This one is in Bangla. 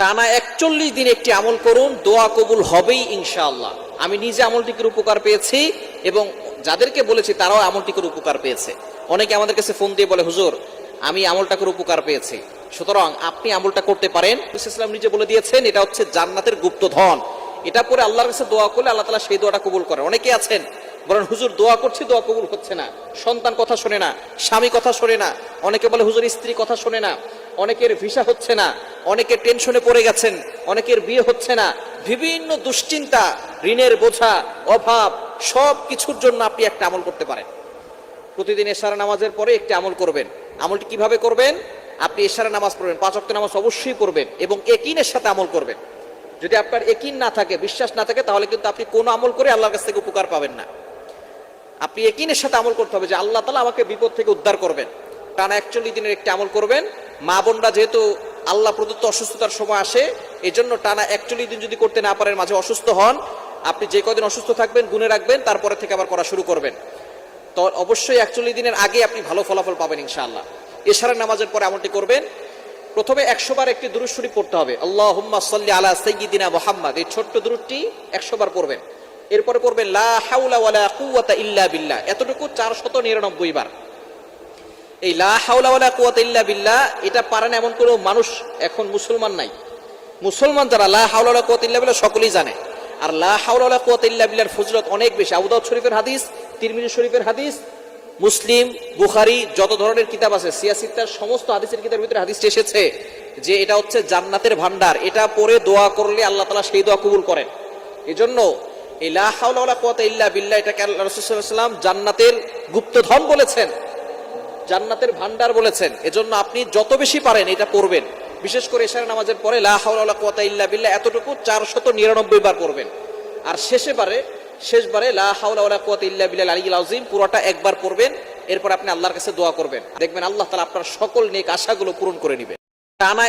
টানা 41 দিন একটি আমল করুন, দোয়া কবুল হবেই ইনশাআল্লাহ। আমি নিজে আমলটির উপকার পেয়েছি এবং যাদেরকে বলেছি তারাও আমলটির উপকার পেয়েছে। অনেকে আমাদের কাছে ফোন দিয়ে বলে, হুজুর আমি আমলটার উপকার পেয়েছি। সুতরাং আপনি আমলটা করতে পারেন। ইসলাম নিজে বলে দিয়েছেন এটা হচ্ছে জান্নাতের গুপ্তধন। এটা পরে আল্লাহর কাছে দোয়া করলে আল্লাহ তাআলা সেই দোয়াটা কবুল করেন। অনেকে আছেন বলেন, হুজুর দোয়া করছি, দোয়া কবুল হচ্ছে না, সন্তান কথা শোনে না, স্বামী কথা শোনে না। অনেকে বলে হুজুর স্ত্রী কথা শোনে না, অনেকের ভিসা হচ্ছে না, অনেকের টেনশনে পড়ে গেছেন, অনেকের বিয়ে হচ্ছে না, বিভিন্ন দুশ্চিন্তা, ঋণের বোঝা, অভাব, সব কিছুর জন্য আপনি একটা আমল করতে পারেন। প্রতিদিন এশারা নামাজের পরে একটি আমল করবেন। আমলটি কিভাবে করবেন? আপনি এশারা নামাজ পড়বেন, 5 ওয়াক্ত নামাজ অবশ্যই পড়বেন এবং ইয়াকিনের সাথে আমল করবেন। যদি আপনার ইয়াকিন না থাকে, বিশ্বাস না থাকে, তাহলে কিন্তু আপনি কোনো আমল করে আল্লাহর কাছ থেকে উপকার পাবেন না। আপনি ইয়াকিনের সাথে আমল করতে হবে যে আল্লাহ তাআলা আমাকে বিপদ থেকে উদ্ধার করবেন। টানা 41 দিনের একটি আমল করবেন। মা বোনরা যেহেতু আল্লাহ প্রদত্ত অসুস্থতার সময় আসে, এই জন্য টানা 41 দিন যদি করতে না পারেন, মাঝে অসুস্থ হন, আপনি যে কদিন অসুস্থ থাকবেন গুনে রাখবেন, তারপরে থেকে আবার করা শুরু করবেন। তো অবশ্যই 41 দিনের আগে আপনি ভালো ফলাফল পাবেন ইনশাআল্লাহ। এশারের নামাজের পরে আমলটি করবেন। প্রথমে 100 বার একটি দুরূদ শরীফ পড়তে হবে, আল্লাহুম্মা সাল্লি আলা সাইয়্যিদিনা মুহাম্মাদ। এই ছোট্ট দুরূদটি 100 বার পড়বেন। এরপরে পড়বেন লা হাওলা ওয়ালা কুওয়াতা ইল্লা বিল্লাহ, এতটুকু 499 বার। এই লা হাওলা ওয়ালা কুওয়াতা ইল্লা বিল্লাহ এটা পারেন এমন কোনো মানুষ এখন মুসলমান নাই। মুসলমান যারা লা হাওলা ওয়ালা কুওয়াতা ইল্লা বিল্লাহ সকলেই জানে। আর লা হাওলা ওয়ালা কুওয়াতা ইল্লা বিল্লাহর ফজিলত অনেক বেশি। আবু দাউদ শরীফের হাদিস, তিরমিজি শরীফের হাদিস, মুসলিম, বুখারী, যত ধরনের কিতাব আছে, সিয়াসিত্তার সমস্ত হাদিসের কিতাবের ভিতরে হাদিসটি এসেছে যে এটা হচ্ছে জান্নাতের ভান্ডার। এটা পড়ে দোয়া করলে আল্লাহ তাআলা সেই দোয়া কবুল করেন। এজন্য এই লা হাওলা ওয়ালা কুওয়াতা ইল্লা বিল্লাহ এটাকে আল্লাহ রাসূল সাল্লাল্লাহু আলাইহি ওয়াসাল্লাম জান্নাতের গুপ্তধন বলেছেন, জান্নাতের ভান্ডার বলেছেন। এজন্য আপনি যত বেশি পারেন এটা পড়বেন। বিশেষ করে এশার নামাজের পরে লা হাওলা ওয়ালা কুওয়াতা ইল্লা বিল্লাহ এতটুকু 499 বার পড়বেন। আর শেষবারে লা হাওলা ওয়ালা কুওয়াতা ইল্লা বিল্লাহ আলিয়্যিল আযীম পুরোটা একবার পড়বেন। এরপর আপনি আল্লাহর কাছে দোয়া করবেন, দেখবেন আল্লাহ তাআলা আপনার সকল নেক আশাগুলো পূরণ করে নেবেন। টানা